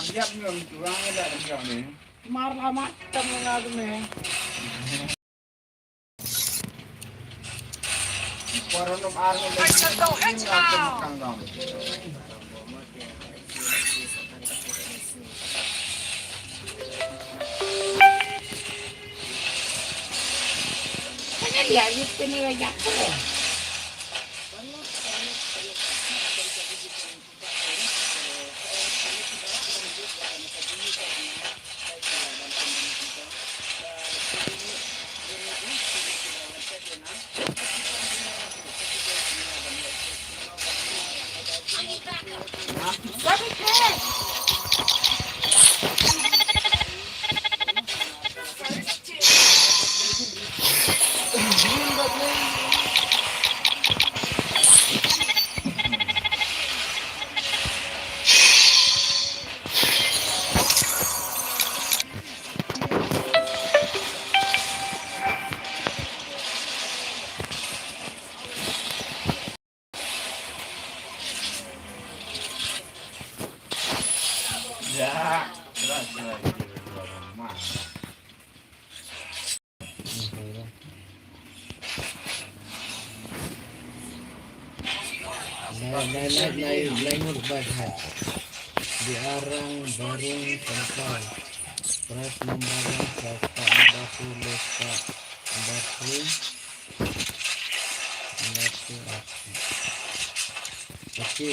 Lihat nih, kurang ada yang nih. Marah macam yang ada nih. Warung arno lagi makan dong. Kayaknya dia itu nih banyak tuh. Ya, jelas. Naik murbad hai. Diarang barung tempal. Press number 1 serta number2 lesta number3 number2 oke.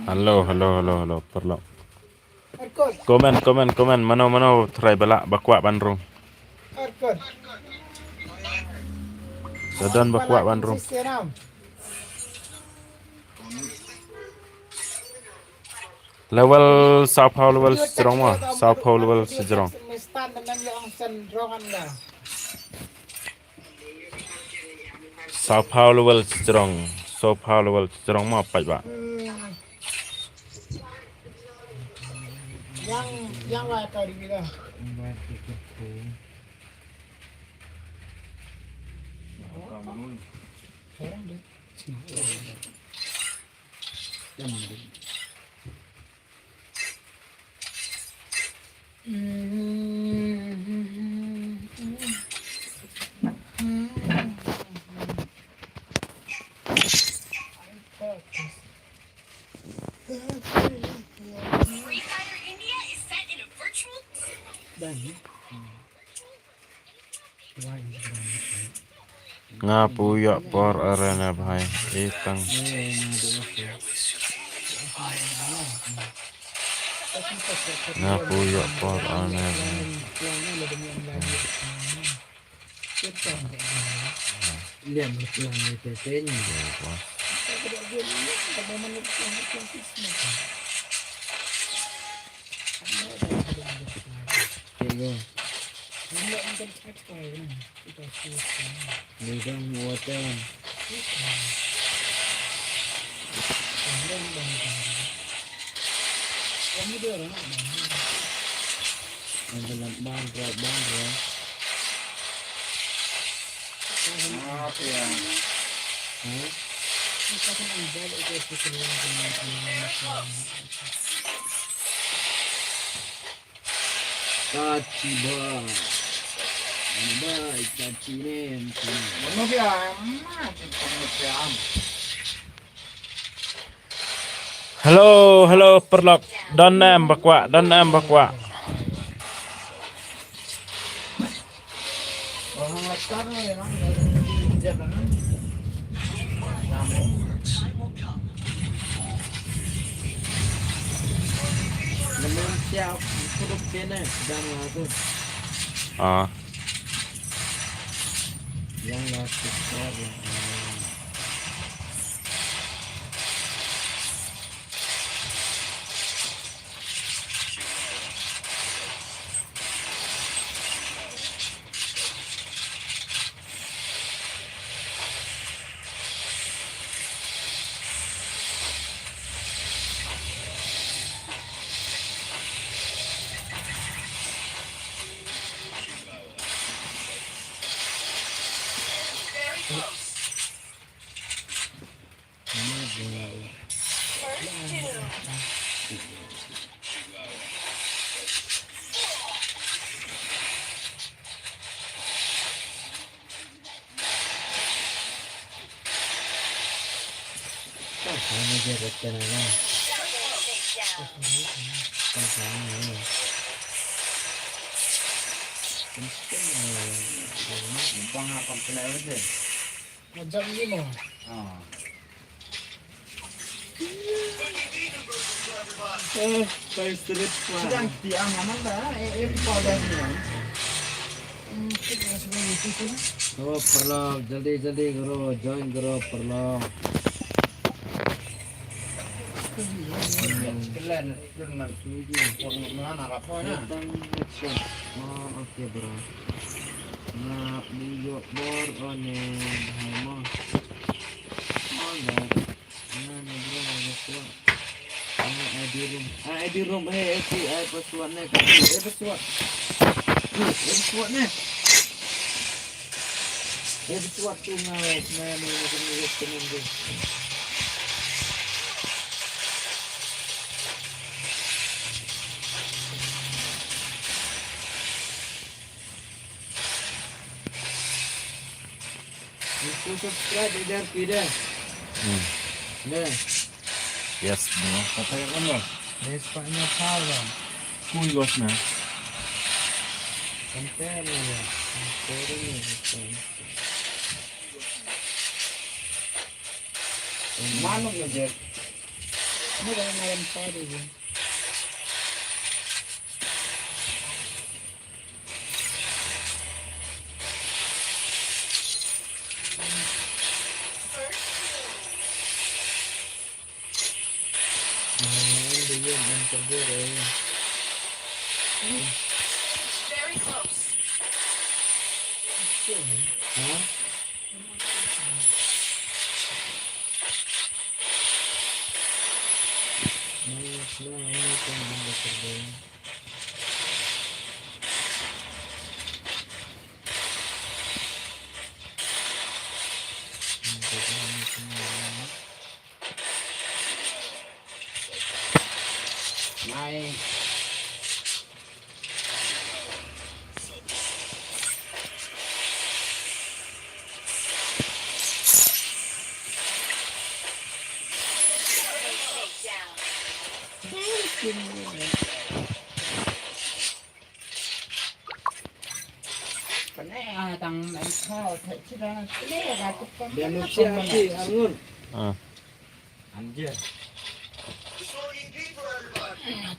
Halo, perlu. Komen, mana try balak bakuak bandrung. Sadan bakuak bandrung. Level Sao Paulo level strong mah, Sao Paulo level strong. Sao Paulo level strong mah apa ba? Yang lah tadi kita. Free Fire India is set in a Ngapuyok por arena bhai. Itang. Ngapuyok por arena bhai. Lihat berpulang itu tehnya. Kego. Megang muatan. Adalah bandra. Apa ya? Kaciba. Baik kacinen. Ano kaya? Mati pangmatiam. Hello, perlok. Don em bakwa. Orang latar ya, jangan. Namun siap kudu kene dan lagu Ah, yang laku sekali. Kamu jarak kenapa? Kamu Bang apa kena aja? Macam ni mo. Ah. Kau street Sedang tiang aman dah. Pada ni. Kita semua itu tu. Oh perlu जल्दी करो join करो perlu Kalian dengan tujuh pernah apa na? datang headshot oke bro nah buyok bor one hama enggak nah bro ada tua ID room pasuan nih pasuan nih pasuan tuh ngawet nah nih temen subscribe biar tidak. Nah, yes, bro. Kata yang mana? Despatnya kawan. Kui gosna. konten ya. Konten. Mana ngejar? Ini dah malam pagi je. Dia yang terburuk. Very close. Hah? Ini kan yang terburuk. Naik. Kena tang How take it out? Today I could come. Dia manusia si anggur. Anjir.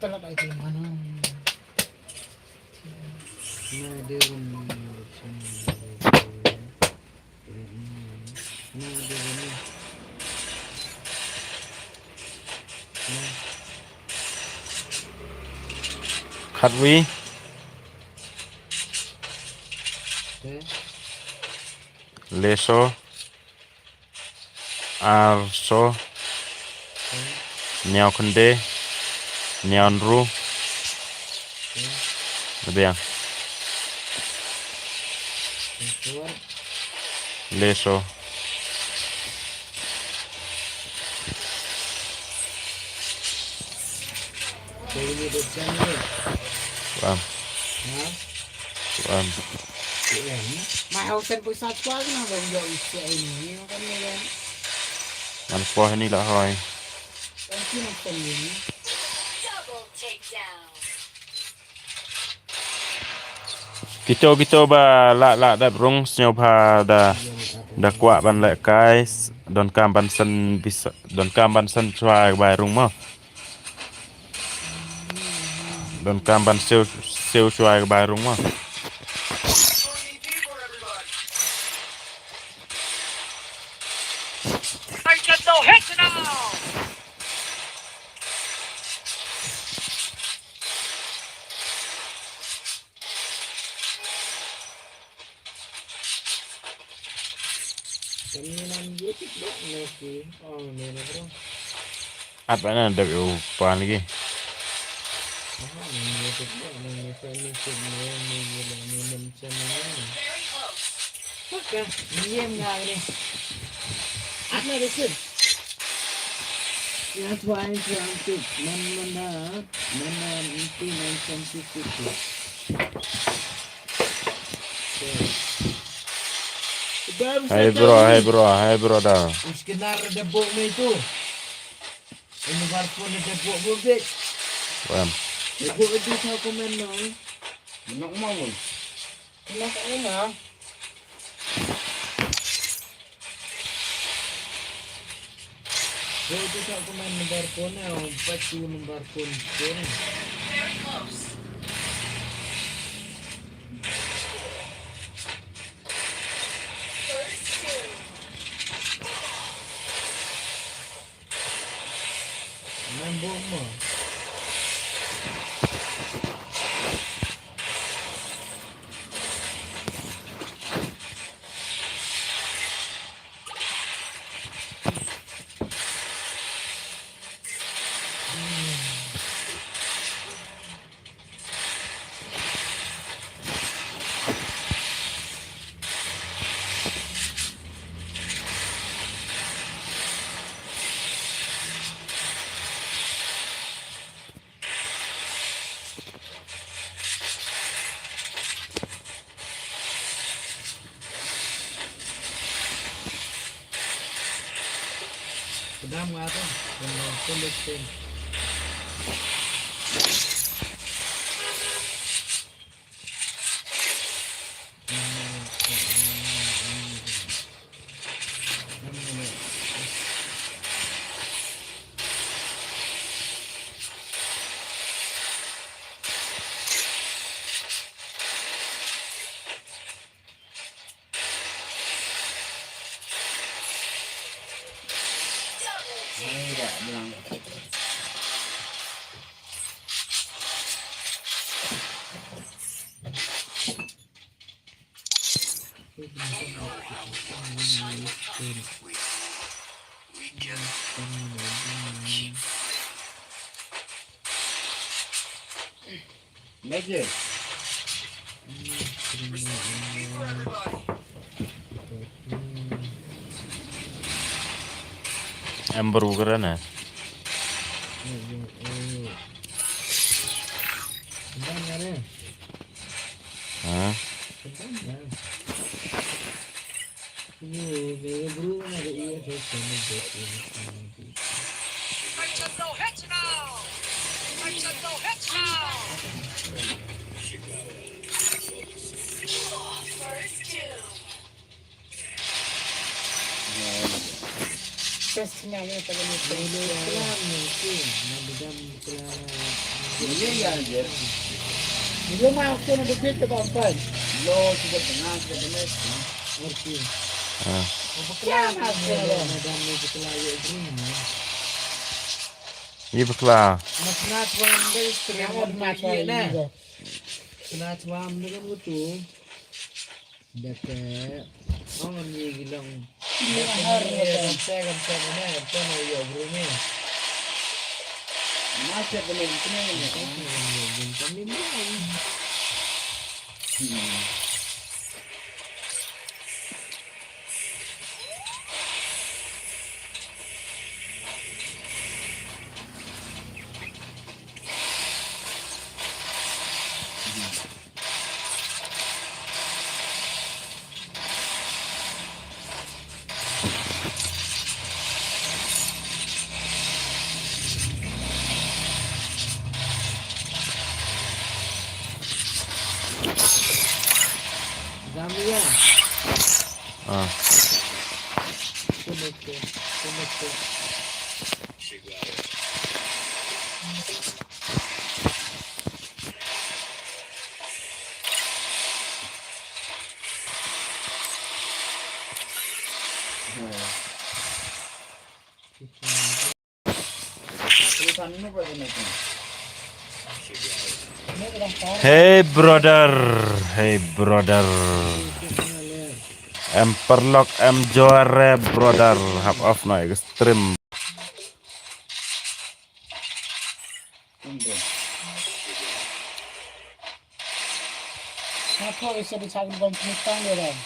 Telat lagi mana? Nadirun. Khát vi leso arso nyao kunde nyao ru biang leso Ruki.channel. paham paham Mai hotel pusat kuat nak dong jauh usia ini. Kan ni kan. ăn qua ni là hỏi Kan sih nak ini. Double takedown. Kito ba la đập rung nhau pa da qua ban lại cái don cam ban sân bisa don cam ban sân xoài bài rung mà don cam ban siêu xoài bài rung mà Kami nam YouTube dok nasi. Oh ni bro. at bạn là được yêu pan lagi Ni YouTube dok ni kami semua ni channel. Very close. Okey, diam ngah ni. Apa dia sih? That's why I'm trying to mana itu sensitif. hai bro dah Sekedar debuk ni tu. Ini baru ni debuk bubik. paham Debuk itu tahu komen no. Nak mau. Nak ini mah. Debuk itu tahu komen nomor pun pasti nomor pun. Very close. First two. Nambung mo. Kedam nga to. Kulit din. Enggak bilang. Meja. em bru cái đó nè Kedam nga rin. hả Kedam nga. Ini bro na ada iya sa First two. tesnya ya pada Boleh itu. kelam mungkin. Madam kelam. Ini ya anjir. Dia mau aku nak begitu bang. Lo juga tengah juga bener. Oke. Ah. Ya mas. Madam ni kelayuk ini. Iya beklah. Mas nak wang dari Yang terang mau pagi na. macam Nak wang dengan betul. Dekat. Oh ni gilang. Saya mana? Kita mau ya bro ni. Masih belum kena ini. Kami ni. Zambia. Ah. Kumete. Tulisan ini berapa meter? Hey brother, hey brother. Emperlock Jore brother, half off no extreme. Kenapa bisa dicari bang penumpang dia bang?